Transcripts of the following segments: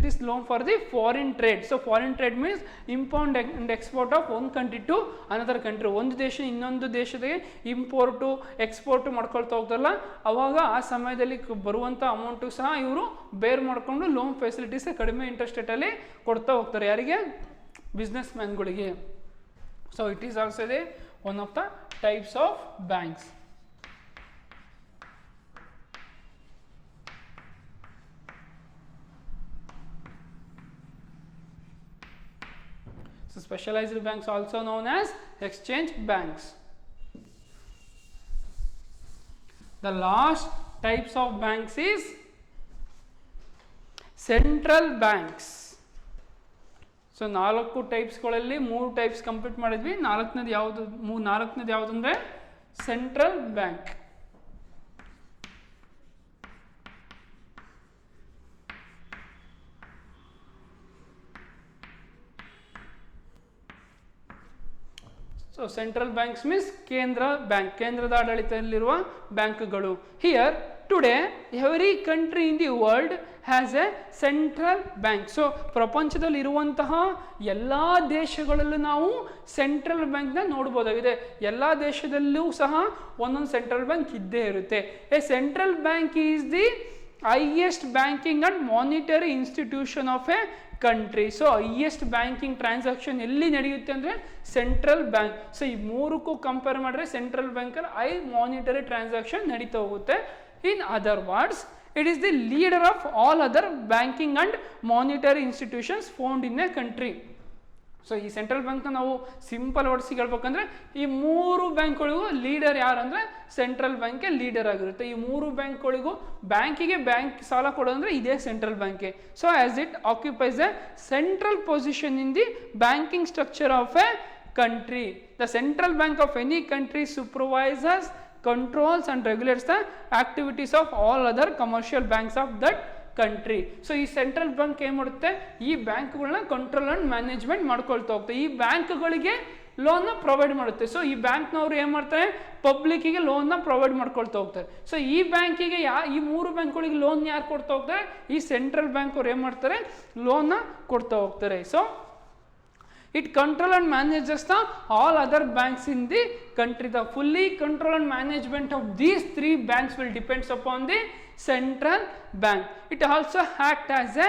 facilities loan for the foreign trade. So foreign trade means import and export of one country to another country. ಒಂದು ದೇಶ ಇನ್ನೊಂದು ದೇಶಕ್ಕೆ import export ಮಾಡ್ಕೊಳ್ತಾ ಹೋಗ್ತಾರಲ್ಲ, ಅವಾಗ ಆ ಸಮಯದಲ್ಲಿ ಬರುವಂಥ ಅಮೌಂಟು ಸಹ ಇವರು ಬೇರ್ ಮಾಡಿಕೊಂಡು ಲೋನ್ ಫೆಸಿಲಿಟೀಸ್ ಕಡಿಮೆ ಇಂಟ್ರೆಸ್ಟ್ ರೇಟಲ್ಲಿ ಕೊಡ್ತಾ ಹೋಗ್ತಾರೆ. ಯಾರಿಗೆ? ಬಿಸ್ನೆಸ್ ಮ್ಯಾನ್ಗಳಿಗೆ. So it is also they one of the types of banks. So specialized banks also known as exchange banks. The last types of banks is central banks. So 4 ಟೈಪ್ಸ್ಗಳಲ್ಲಿ 3 types complete ಮಾಡಿದ್ವಿ. ನಾಲ್ಕನೇದು ಯಾವುದು ಅಂದರೆ central bank. So central banks means ಕೇಂದ್ರ bank, ಕೇಂದ್ರದ ಆಡಳಿತದಲ್ಲಿರುವ ಬ್ಯಾಂಕ್ಗಳು. Here today every country in the world has a central bank. So ಪ್ರಪಂಚದಲ್ಲಿರುವಂತಹ ಎಲ್ಲ ದೇಶಗಳಲ್ಲೂ ನಾವು ಸೆಂಟ್ರಲ್ ಬ್ಯಾಂಕ್ನ ನೋಡ್ಬೋದಾಗಿದೆ. ಎಲ್ಲ ದೇಶದಲ್ಲೂ ಸಹ ಒಂದೊಂದು ಸೆಂಟ್ರಲ್ ಬ್ಯಾಂಕ್ ಇದ್ದೇ ಇರುತ್ತೆ. A central bank is the highest banking and monetary institution of a country. So highest banking transaction ಎಲ್ಲಿ ನಡೆಯುತ್ತೆ ಅಂದರೆ ಸೆಂಟ್ರಲ್ ಬ್ಯಾಂಕ್. ಸೊ ಈ ಮೂರಕ್ಕೂ ಕಂಪೇರ್ ಮಾಡಿದ್ರೆ ಸೆಂಟ್ರಲ್ ಬ್ಯಾಂಕಲ್ಲಿ ಹೈ ಮಾನಿಟರಿ ಟ್ರಾನ್ಸಾಕ್ಷನ್ ನಡೀತಾ ಹೋಗುತ್ತೆ. In other words, it is the leader of all other banking and monetary institutions found in a country. So ಈ central ಬ್ಯಾಂಕ್ನ ನಾವು ಸಿಂಪಲ್ ವರ್ಡ್ಸಿಗೆ ಹೇಳ್ಬೇಕಂದ್ರೆ ಈ 3 ಬ್ಯಾಂಕ್ಗಳಿಗೂ ಲೀಡರ್ ಯಾರು ಅಂದರೆ ಸೆಂಟ್ರಲ್ ಬ್ಯಾಂಕೇ ಲೀಡರ್ ಆಗಿರುತ್ತೆ. ಈ 3 ಬ್ಯಾಂಕ್ಗಳಿಗೂ ಬ್ಯಾಂಕಿಗೆ ಬ್ಯಾಂಕ್ ಸಾಲ ಕೊಡೋದಂದ್ರೆ ಇದೇ ಸೆಂಟ್ರಲ್ ಬ್ಯಾಂಕೆ. So as it occupies a central position in the banking structure of a country. The central bank of any country supervises, controls and regulates the activities of all other commercial banks of that country. So ಈ central bank ಏನು ಮಾಡುತ್ತೆ, ಈ ಬ್ಯಾಂಕ್ಗಳನ್ನ control and management ಮಾಡ್ಕೊಳ್ತಾ ಹೋಗ್ತಾರೆ. ಈ ಬ್ಯಾಂಕ್ಗಳಿಗೆ ಲೋನ್ನ provide ಮಾಡುತ್ತೆ. ಸೊ ಈ ಬ್ಯಾಂಕ್ನವರು ಏನು ಮಾಡ್ತಾರೆ, ಪಬ್ಲಿಕ್ಕಿಗೆ ಲೋನ್ನ ಪ್ರೊವೈಡ್ ಮಾಡ್ಕೊಳ್ತಾ ಹೋಗ್ತಾರೆ. ಸೊ ಈ ಬ್ಯಾಂಕಿಗೆ ಈ 3 ಬ್ಯಾಂಕ್ಗಳಿಗೆ ಲೋನ್ ಯಾರು ಕೊಡ್ತಾ ಹೋಗ್ತಾರೆ, ಈ ಸೆಂಟ್ರಲ್ ಬ್ಯಾಂಕ್ ಅವ್ರು ಏನು ಮಾಡ್ತಾರೆ, ಲೋನ್ನ ಕೊಡ್ತಾ ಹೋಗ್ತಾರೆ. So it control and manages the all other banks in the country. The fully control and management of these 3 banks will depends upon the central bank. It also act as a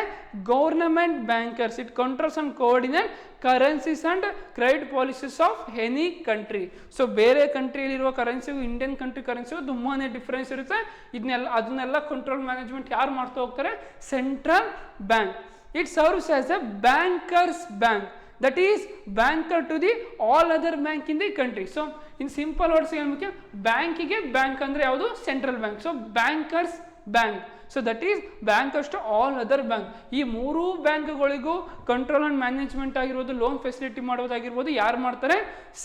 government bankers. It controls and coordinate currencies and credit policies of any country. So ಬೇರೆ ಕಂಟ್ರಿಯಲ್ಲಿರುವ ಕರೆನ್ಸಿಗೂ Indian country ಕರೆನ್ಸಿಗೂ ತುಂಬಾ difference ಇರುತ್ತೆ. ಅದನ್ನೆಲ್ಲ control management ಯಾರು ಮಾಡ್ತಾ ಹೋಗ್ತಾರೆ, central bank. It serves as a bankers bank, that is banker to the all other bank in the country. So in simple words ಹೇಳ್ಬೇಕೆ, ಬ್ಯಾಂಕಿಗೆ bank ಅಂದರೆ ಯಾವುದು, central bank. So bankers bank. So that is bankers to all other bank. ಈ 3 ಬ್ಯಾಂಕ್ಗಳಿಗೂ control and management ಆಗಿರ್ಬೋದು, loan facility ಮಾಡೋದಾಗಿರ್ಬೋದು, ಯಾರು ಮಾಡ್ತಾರೆ,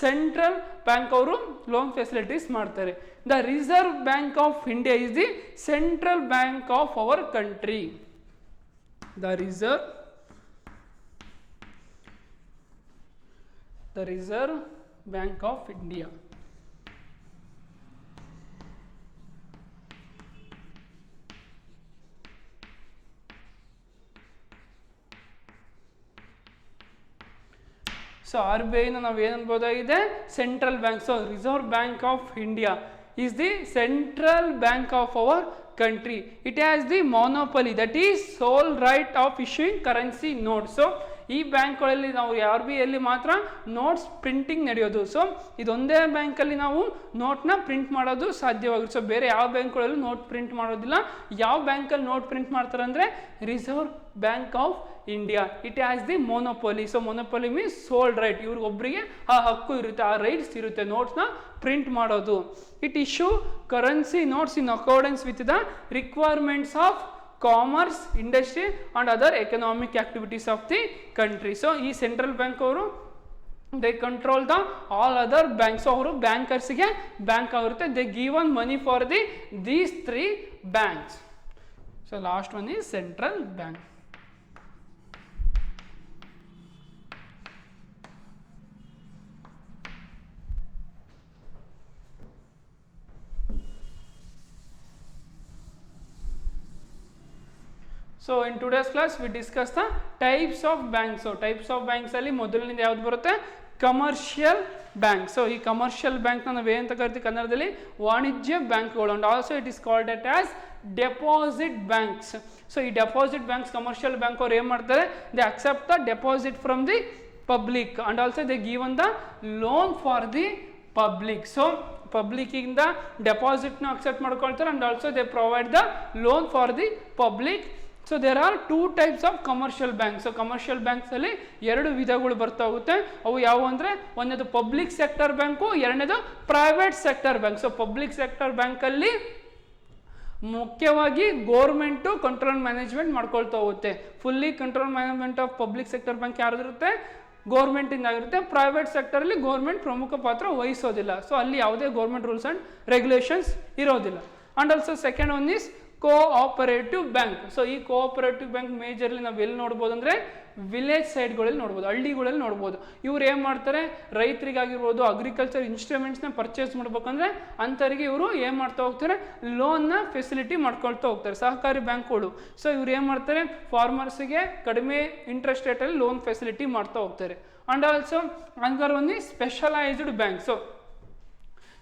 ಸೆಂಟ್ರಲ್ ಬ್ಯಾಂಕ್ ಅವರು ಲೋನ್ ಫೆಸಿಲಿಟೀಸ್ ಮಾಡ್ತಾರೆ. The reserve bank of India is the central bank of our country. The Reserve Bank of India. So R B ಐನ ನಾವು ಏನು ಅನ್ಬೋದಾಗಿದೆ, central bank. So reserve bank of India is the central bank of our country. It has the monopoly, that is sole right of issuing currency notes. So ಈ ಬ್ಯಾಂಕ್ಗಳಲ್ಲಿ ನಾವು R B ಐಯಲ್ಲಿ ಮಾತ್ರ notes printing ನಡೆಯೋದು. So ಇದೊಂದೇ ಬ್ಯಾಂಕಲ್ಲಿ ನಾವು ನೋಟ್ನ print ಮಾಡೋದು ಸಾಧ್ಯವಾಗುತ್ತೆ. ಸೊ ಬೇರೆ ಯಾವ ಬ್ಯಾಂಕ್ಗಳಲ್ಲೂ ನೋಟ್ ಪ್ರಿಂಟ್ ಮಾಡೋದಿಲ್ಲ. ಯಾವ ಬ್ಯಾಂಕಲ್ಲಿ ನೋಟ್ ಪ್ರಿಂಟ್ ಮಾಡ್ತಾರೆ ಅಂದರೆ reserve bank of India. It has the monopoly. So monopoly means sold right. ಇವ್ರಿಗೊಬ್ಬರಿಗೆ ಆ ಹಕ್ಕು ಇರುತ್ತೆ, ಆ ರೈಟ್ಸ್ ಇರುತ್ತೆ ನೋಟ್ಸ್ನ ಪ್ರಿಂಟ್ ಮಾಡೋದು. It issue currency notes in accordance with the requirements of commerce, industry and other economic activities of the country. So ಈ central bank ಅವರು they control the all other banks. ಅವರು ಬ್ಯಾಂಕರ್ಸ್ಗೆ ಬ್ಯಾಂಕ್ ಆಗಿರುತ್ತೆ. They given money for these 3 banks. So last one is central bank. So in today's class we discuss the types of banks. So types of banks ಅಲ್ಲಿ ಮೊದಲನೇದು ಯಾವ್ದು ಬರುತ್ತೆ? Commercial bank. So ಈ commercial ಬ್ಯಾಂಕ್ನ ನಾವು ಏನಂತ ಕರಿತೀವಿ ಕನ್ನಡದಲ್ಲಿ? ವಾಣಿಜ್ಯ ಬ್ಯಾಂಕ್ಗಳು. And also it is called it as deposit banks. So ಈ ಡೆಪಾಸಿಟ್ ಬ್ಯಾಂಕ್ಸ್, ಕಮರ್ಷಿಯಲ್ ಬ್ಯಾಂಕ್ ಅವ್ರು ಏನು ಮಾಡ್ತಾರೆ? They accept the deposit from the public and also they given the loan for the public. So ಪಬ್ಲಿಕ್ಕಿಂದ ಡೆಪಾಸಿಟ್ನ accept ಮಾಡ್ಕೊಳ್ತಾರೆ and also they provide the loan for the public. So there are 2 types of commercial banks. So commercial banks ಅಲ್ಲಿ 2 ವಿಧಗಳು ಬರ್ತಾ ಹೋಗುತ್ತೆ. ಅವು ಯಾವುವು ಅಂದರೆ, ಒಂದನೇದು public sector bank, ಎರಡನೇದು private sector bank. So public sector ಬ್ಯಾಂಕಲ್ಲಿ ಮುಖ್ಯವಾಗಿ ಗೋರ್ಮೆಂಟು ಕಂಟ್ರೋಲ್ ಮ್ಯಾನೇಜ್ಮೆಂಟ್ ಮಾಡ್ಕೊಳ್ತಾ ಹೋಗುತ್ತೆ. Fully control management of public sector bank ಯಾರ್ದಿರುತ್ತೆ? ಗೌರ್ಮೆಂಟಿಂದ ಆಗಿರುತ್ತೆ. ಪ್ರೈವೇಟ್ ಸೆಕ್ಟರಲ್ಲಿ ಗೌರ್ಮೆಂಟ್ ಪ್ರಮುಖ ಪಾತ್ರ ವಹಿಸೋದಿಲ್ಲ. ಸೊ ಅಲ್ಲಿ ಯಾವುದೇ ಗೌರ್ಮೆಂಟ್ ರೂಲ್ಸ್ ಆ್ಯಂಡ್ ರೆಗ್ಯುಲೇಷನ್ಸ್ ಇರೋದಿಲ್ಲ. And also second one is cooperative bank. So ಈ ಕೋಆಪರೇಟಿವ್ ಬ್ಯಾಂಕ್ ಮೇಜರ್ಲಿ ನಾವು ಎಲ್ಲಿ ನೋಡ್ಬೋದು ಅಂದರೆ ವಿಲೇಜ್ ಸೈಡ್ಗಳಲ್ಲಿ ನೋಡ್ಬೋದು, ಹಳ್ಳಿಗಳಲ್ಲಿ ನೋಡ್ಬೋದು. ಇವ್ರು ಏನು ಮಾಡ್ತಾರೆ? ರೈತರಿಗಾಗಿರ್ಬೋದು, ಅಗ್ರಿಕಲ್ಚರ್ ಇನ್ಸ್ಟ್ರೂಮೆಂಟ್ಸ್ನ ಪರ್ಚೇಸ್ ಮಾಡ್ಬೇಕಂದ್ರೆ ಅಂಥವ್ರಿಗೆ ಇವರು ಏನು ಮಾಡ್ತಾ ಹೋಗ್ತಾರೆ? ಲೋನ್ನ ಫೆಸಿಲಿಟಿ ಮಾಡ್ಕೊಳ್ತಾ ಹೋಗ್ತಾರೆ, ಸಹಕಾರಿ ಬ್ಯಾಂಕ್ಗಳು. ಸೊ ಇವ್ರು ಏನು ಮಾಡ್ತಾರೆ? ಫಾರ್ಮರ್ಸ್ಗೆ ಕಡಿಮೆ ಇಂಟ್ರೆಸ್ಟ್ ರೇಟಲ್ಲಿ ಲೋನ್ ಫೆಸಿಲಿಟಿ ಮಾಡ್ತಾ ಹೋಗ್ತಾರೆ. ಆ್ಯಂಡ್ ಆಲ್ಸೋ ಅಂದರ್ ಒನ್ ಈ ಸ್ಪೆಷಲೈಸ್ಡ್ ಬ್ಯಾಂಕ್. ಸೊ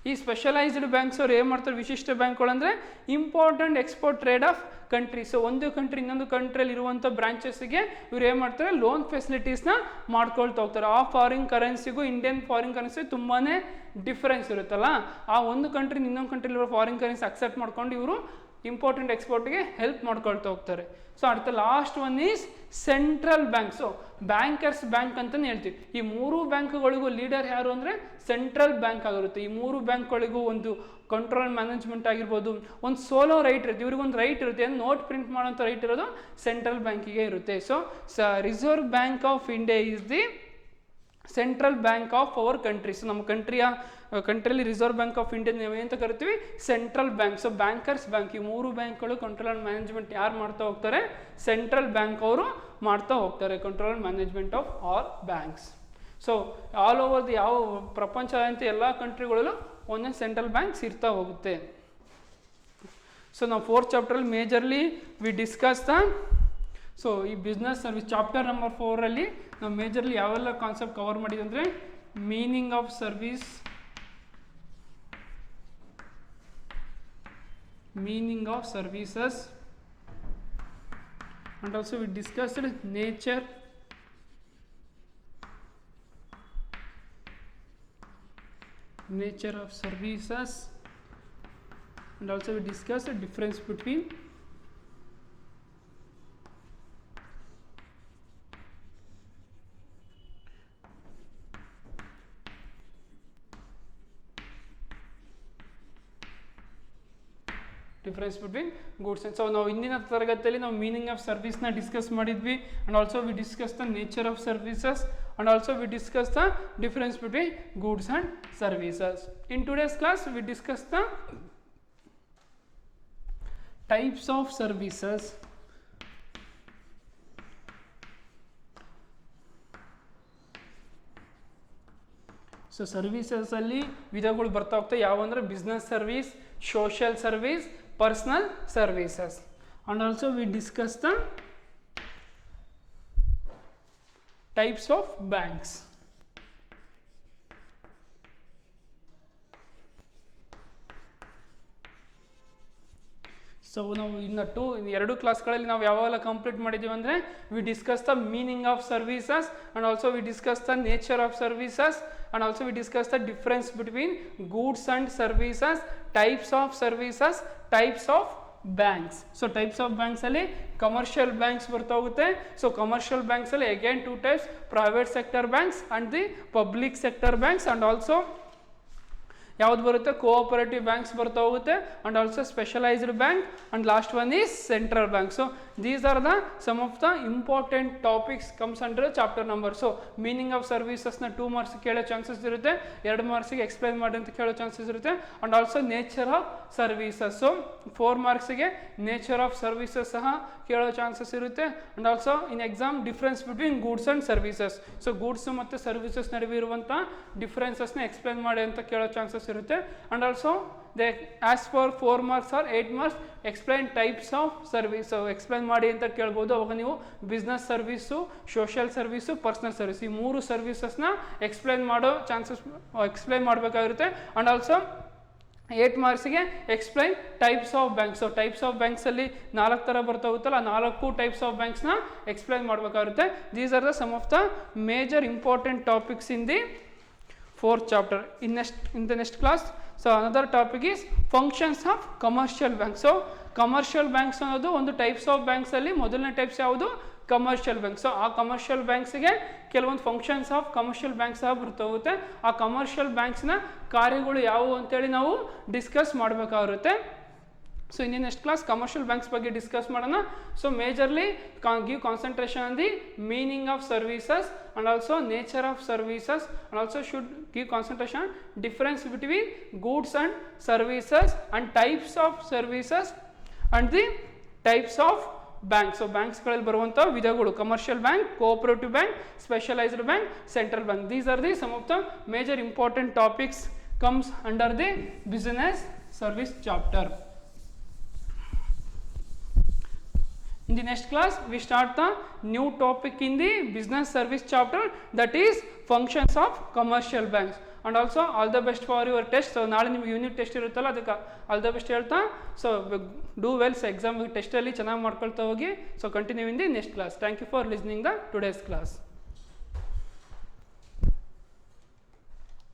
ಈ ಸ್ಪೆಷಲೈಸ್ಡ್ ಬ್ಯಾಂಕ್ಸ್ ಅವ್ರು ಏನು ಮಾಡ್ತಾರೆ? ವಿಶಿಷ್ಟ ಬ್ಯಾಂಕ್ಗಳು ಅಂದರೆ important export trade of country. So ಒಂದು ಕಂಟ್ರಿ ಇನ್ನೊಂದು ಕಂಟ್ರಿಯಲ್ಲಿ ಇರುವಂಥ ಬ್ರಾಂಚಸ್ಗೆ ಇವ್ರು ಏನು ಮಾಡ್ತಾರೆ? ಲೋನ್ ಫೆಸಿಲಿಟೀಸ್ನ ಮಾಡ್ಕೊಳ್ತಾ ಹೋಗ್ತಾರೆ. ಆ ಫಾರಿನ್ ಕರೆನ್ಸಿಗೂ ಇಂಡಿಯನ್ ಫಾರಿನ್ ಕರೆನ್ಸಿಗೂ ತುಂಬಾ ಡಿಫ್ರೆನ್ಸ್ ಇರುತ್ತಲ್ಲ, ಆ ಒಂದು ಕಂಟ್ರಿ ಇನ್ನೊಂದು ಕಂಟ್ರಿಲಿರೋ ಫಾರಿನ್ ಕರೆನ್ಸಿ ಅಕ್ಸೆಪ್ಟ್ ಮಾಡ್ಕೊಂಡು ಇವರು ಇಂಪಾರ್ಟೆಂಟ್ ಎಕ್ಸ್ಪೋರ್ಟ್ಗೆ ಹೆಲ್ಪ್ ಮಾಡ್ಕೊಳ್ತಾ ಹೋಗ್ತಾರೆ. ಸೊ அடுத்த last one is central bank. So bankers bank ಅಂತಲೇ ಹೇಳ್ತೀವಿ. ಈ 3 ಬ್ಯಾಂಕ್ಗಳಿಗೂ ಲೀಡರ್ ಯಾರು ಅಂದರೆ ಸೆಂಟ್ರಲ್ ಬ್ಯಾಂಕ್ ಆಗಿರುತ್ತೆ. ಈ 3 ಬ್ಯಾಂಕ್ಗಳಿಗೂ ಒಂದು ಕಂಟ್ರೋಲ್ ಮ್ಯಾನೇಜ್ಮೆಂಟ್ ಆಗಿರ್ಬೋದು, ಒಂದು ಸೋಲೋ ರೈಟ್ ಇರುತ್ತೆ, ಇವ್ರಿಗೊಂದು ರೈಟ್ ಇರುತ್ತೆ, ನೋಟ್ ಪ್ರಿಂಟ್ ಮಾಡೋಂಥ ರೈಟ್ ಇರೋದು ಸೆಂಟ್ರಲ್ ಬ್ಯಾಂಕಿಗೆ ಇರುತ್ತೆ. So reserve bank of India is the central bank of our country. So ನಮ್ಮ ಕಂಟ್ರಿಯಲ್ಲಿ ರಿಸರ್ವ್ ಬ್ಯಾಂಕ್ ಆಫ್ ಇಂಡಿಯಾ ನಾವು ಏನಂತ ಕರಿತೀವಿ? Central bank. So bankers bank, ಈ 3 ಬ್ಯಾಂಕ್ಗಳು ಕಂಟ್ರೋಲ್ ಮ್ಯಾನೇಜ್ಮೆಂಟ್ ಯಾರು ಮಾಡ್ತಾ ಹೋಗ್ತಾರೆ? ಸೆಂಟ್ರಲ್ ಬ್ಯಾಂಕ್ ಅವರು ಮಾಡ್ತಾ ಹೋಗ್ತಾರೆ control management of all banks. So all over the ಯಾವ ಪ್ರಪಂಚದಂತ ಎಲ್ಲ ಕಂಟ್ರಿಗಳಲ್ಲೂ ಒಂದೊಂದು ಸೆಂಟ್ರಲ್ ಬ್ಯಾಂಕ್ಸ್ ಇರ್ತಾ ಹೋಗುತ್ತೆ. ಸೊ ನಾವು 4th ಚಾಪ್ಟ್ರಲ್ಲಿ majorly we discuss the so ಈ ಬಿಸ್ನೆಸ್ ಸರ್ವಿಸ್ ಚಾಪ್ಟರ್ ನಂಬರ್ 4ಅಲ್ಲಿ ನಾವು ಮೇಜರ್ಲಿ ಯಾವೆಲ್ಲ ಕಾನ್ಸೆಪ್ಟ್ ಕವರ್ ಮಾಡಿದ್ವಿ ಅಂದರೆ meaning of service, meaning of services, and also we discussed nature, of services, and also we discussed the difference between goods and so ನಾವು ಇಂದಿನ ತರಗತಿಯಲ್ಲಿ ನಾವು ಮೀನಿಂಗ್ ಆಫ್ ಸರ್ವಿಸ್ನ ಡಿಸ್ಕಸ್ ಮಾಡಿದ್ವಿ. And also we discuss the nature of services and also we discuss the difference between goods and services. In today's class we discuss the types of services. So ಸರ್ವಿಸಸಲ್ಲಿ ವಿಧಗಳು ಬರ್ತಾ ಹೋಗ್ತವೆ. ಯಾವಂದರೆ business service, social service, personal services. and also we discuss the types of banks. So ನಾವು ಇನ್ನು 2 ಕ್ಲಾಸ್ಗಳಲ್ಲಿ ನಾವು ಯಾವೆಲ್ಲ ಕಂಪ್ಲೀಟ್ ಮಾಡಿದ್ದೀವಿ ಅಂದರೆ we discuss the meaning of services and also we discuss the nature of services and also we discuss the difference between goods and services, types of services, types of banks. So types of ಬ್ಯಾಂಕ್ಸಲ್ಲಿ commercial banks ಬರ್ತಾ ಹೋಗುತ್ತೆ. So commercial ಬ್ಯಾಂಕ್ಸಲ್ಲಿ again 2 types, private sector banks and the public sector banks. And also ಯಾವ್ದು ಬರುತ್ತೆ? Cooperative banks ಬರ್ತಾ ಹೋಗುತ್ತೆ and also specialized bank and last one is central bank. So these are the some of the important topics comes under chapter number. So meaning of ಸರ್ವಿಸಸ್ನ 2 marks ಕೇಳೋ chances ಇರುತ್ತೆ, 2 ಮಾರ್ಕ್ಸಿಗೆ explain ಮಾಡಿ ಅಂತ ಕೇಳೋ chances ಇರುತ್ತೆ. And also nature of services, so 4 ಮಾರ್ಕ್ಸಿಗೆ nature of services ಸಹ ಕೇಳೋ ಚಾನ್ಸಸ್ ಇರುತ್ತೆ. And also in exam difference between goods and services. So goods ಮತ್ತು ಸರ್ವಿಸಸ್ ನಡುವೆ ಇರುವಂಥ ಡಿಫ್ರೆನ್ಸಸ್ನ ಎಕ್ಸ್ಪ್ಲೈನ್ ಮಾಡಿ ಅಂತ ಕೇಳೋ ಚಾನ್ಸಸ್ ಇರುತ್ತೆ. And also they ask for 4 marks or 8 marks explain types of service. Explain ಮಾಡಿ ಅಂತ ಕೇಳ್ಬೋದು. ಅವಾಗ ನೀವು business service, social service, personal service ಈ 3 ಸರ್ವಿಸಸ್ನ ಎಕ್ಸ್ಪ್ಲೈನ್ ಮಾಡೋ ಚಾನ್ಸಸ್ ಎಕ್ಸ್ಪ್ಲೈನ್ ಮಾಡಬೇಕಾಗಿರುತ್ತೆ. ಆ್ಯಂಡ್ ಆಲ್ಸೋ 8 ಮಾರ್ಕ್ಸಿಗೆ explain types of banks. So types of ಬ್ಯಾಂಕ್ಸಲ್ಲಿ 4 ಥರ ಬರ್ತಾ ಹೋಗುತ್ತಲ್ಲ, 4 ಟೈಪ್ಸ್ ಆಫ್ ಬ್ಯಾಂಕ್ಸ್ನ ಎಕ್ಸ್ಪ್ಲೈನ್ ಮಾಡಬೇಕಾಗುತ್ತೆ. These are the some of the major important topics in the 4th chapter. In the next class, so another topic is functions of commercial banks. So commercial banks ಅನ್ನೋದು ಒಂದು types of banks ಅಲ್ಲಿ ಮೊದಲನೇ types ಯಾವುದು? Commercial bank. So ಆ commercial ಬ್ಯಾಂಕ್ಸ್ಗೆ ಕೆಲವೊಂದು functions of commercial banks ಸಹ ಬರ್ತಾ ಹೋಗುತ್ತೆ. ಆ ಕಮರ್ಷಿಯಲ್ ಬ್ಯಾಂಕ್ಸ್ನ ಕಾರ್ಯಗಳು ಯಾವುವು ಅಂತೇಳಿ ನಾವು ಡಿಸ್ಕಸ್ ಮಾಡಬೇಕಾಗಿರುತ್ತೆ. So in the next class commercial banks ಬಗ್ಗೆ ಡಿಸ್ಕಸ್ ಮಾಡೋಣ. So majorly give concentration on the meaning of services and also nature of services, and also should give concentration on difference between goods and services and types of services and the types of banks. So banks ಗಳಲ್ಲಿ ಬರುವಂತ ವಿಧಗಳು: commercial bank, cooperative bank, specialised bank, central bank. These are the some of the major important topics comes under the business service chapter. In the next class we start the new topic in the business service chapter, that is functions of commercial banks. And also all the best for your test. So ನಾಳೆ ನಿಮಗೆ unit test ಇರುತ್ತಲ್ಲ, ಅದಕ್ಕೆ all the best ಹೇಳ್ತಾ, so do well. So exam ಟೆಸ್ಟಲ್ಲಿ ಚೆನ್ನಾಗಿ ಮಾಡ್ಕೊಳ್ತಾ ಹೋಗಿ. So continue in the next class. Thank you for listening the today's class.